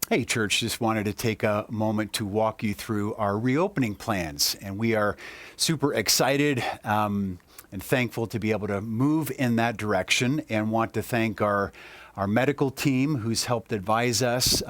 Hey, church, just wanted to take a moment to walk you through our reopening plans. And we are super excited and thankful to be able to move in that direction, and want to thank our medical team who's helped advise us,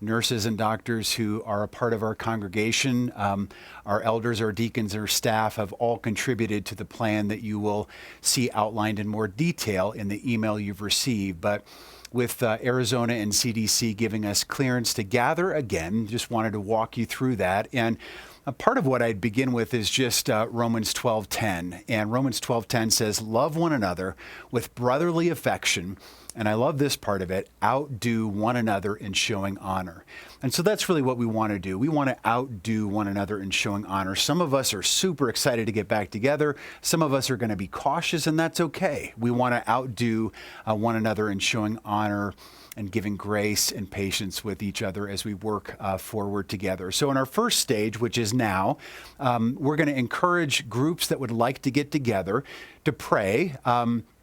nurses and doctors who are a part of our congregation, our elders, our deacons, our staff have all contributed to the plan that you will see outlined in more detail in the email you've received. But with Arizona and CDC giving us clearance to gather again, just wanted to walk you through that. And a part of what I'd begin with is just Romans 12:10. And Romans 12:10 says, "Love one another with brotherly affection." And I love this part of it, outdo one another in showing honor. And so that's really what we want to do. We want to outdo one another in showing honor. Some of us are super excited to get back together. Some of us are going to be cautious, and that's okay. We want to outdo one another in showing honor and giving grace and patience with each other as we work forward together. So in our first stage, which is now, we're going to encourage groups that would like to get together to pray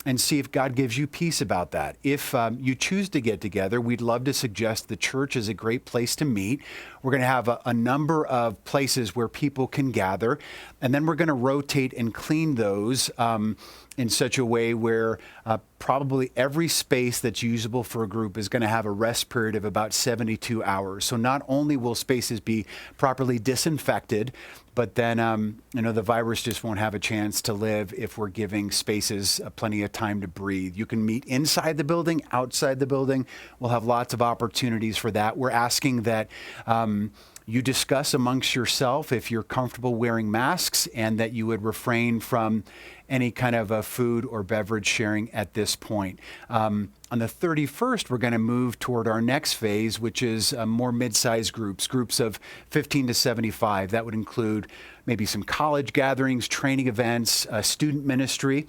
and see if God gives you peace about that. If you choose to get together, we'd love to suggest the church is a great place to meet. We're going to have a number of places where people can gather, and then we're going to rotate and clean those in such a way where probably every space that's usable for a group is going to have a rest period of about 72 hours. So not only will spaces be properly disinfected, but then, the virus just won't have a chance to live if we're giving spaces plenty of time to breathe. You can meet inside the building, outside the building. We'll have lots of opportunities for that. We're asking that you discuss amongst yourself if you're comfortable wearing masks, and that you would refrain from any kind of food or beverage sharing at this point. On the 31st, we're going to move toward our next phase, which is more mid-size groups of 15 to 75. That would include maybe some college gatherings, training events, student ministry.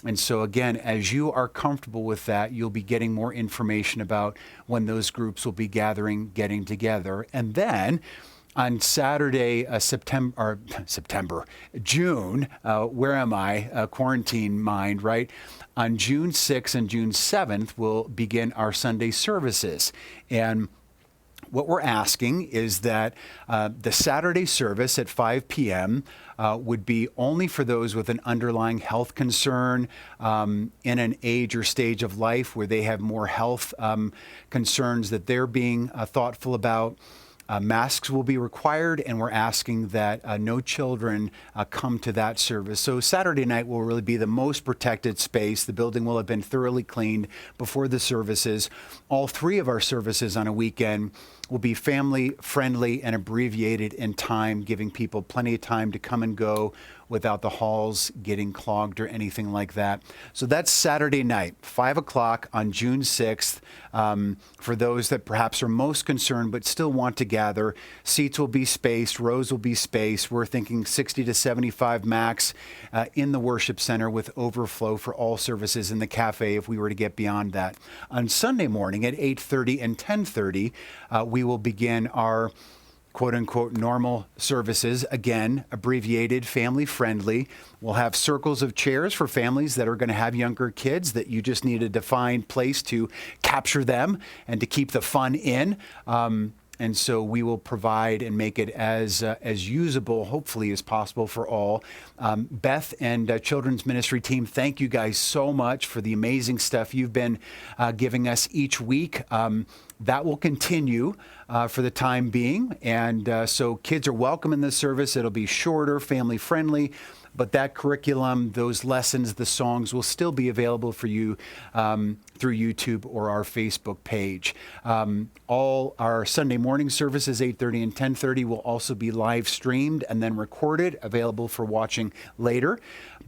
And so again, as you are comfortable with that, you'll be getting more information about when those groups will be getting together. And then on Saturday, June, where am I? Quarantine mind, right? On June 6th and June 7th, we'll begin our Sunday services. And what we're asking is that the Saturday service at 5 p.m. Would be only for those with an underlying health concern in an age or stage of life where they have more health concerns that they're being thoughtful about. Masks will be required, and we're asking that no children come to that service. So Saturday night will really be the most protected space. The building will have been thoroughly cleaned before the services. All three of our services on a weekend will be family friendly and abbreviated in time, giving people plenty of time to come and go without the halls getting clogged or anything like that. So that's Saturday night, 5 o'clock on June 6th. For those that perhaps are most concerned but still want to gather, seats will be spaced, rows will be spaced. We're thinking 60 to 75 max in the worship center, with overflow for all services in the cafe if we were to get beyond that. On Sunday morning at 8:30 and 10:30, we will begin our quote-unquote normal services, again, abbreviated, family-friendly. We'll have circles of chairs for families that are going to have younger kids that you just need a defined place to capture them and to keep the fun in. And so we will provide and make it as usable, hopefully, as possible for all. Beth and children's ministry team, thank you guys so much for the amazing stuff you've been giving us each week. That will continue for the time being. And so kids are welcome in this service. It'll be shorter, family friendly. But that curriculum, those lessons, the songs will still be available for you through YouTube or our Facebook page. All our Sunday morning services, 8:30 and 10:30, will also be live streamed and then recorded, available for watching later.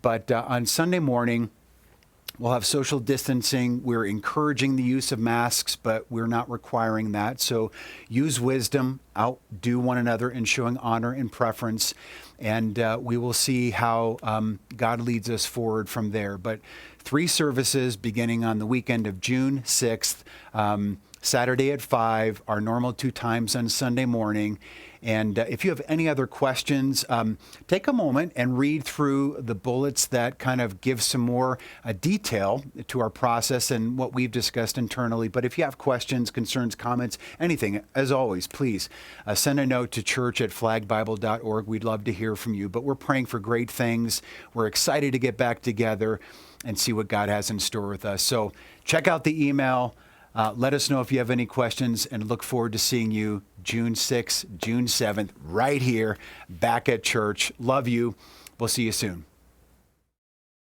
But on Sunday morning, we'll have social distancing. We're encouraging the use of masks, but we're not requiring that. So use wisdom, outdo one another in showing honor and preference. And we will see how God leads us forward from there. But 3 services beginning on the weekend of June 6th, Saturday at 5, our normal 2 times on Sunday morning. And if you have any other questions, take a moment and read through the bullets that kind of give some more detail to our process and what we've discussed internally. But if you have questions, concerns, comments, anything, as always, please send a note to church@flagbible.org. We'd love to hear from you. But we're praying for great things. We're excited to get back together and see what God has in store with us. So check out the email. Let us know if you have any questions, and look forward to seeing you June 6th, June 7th, right here, back at church. Love you. We'll see you soon.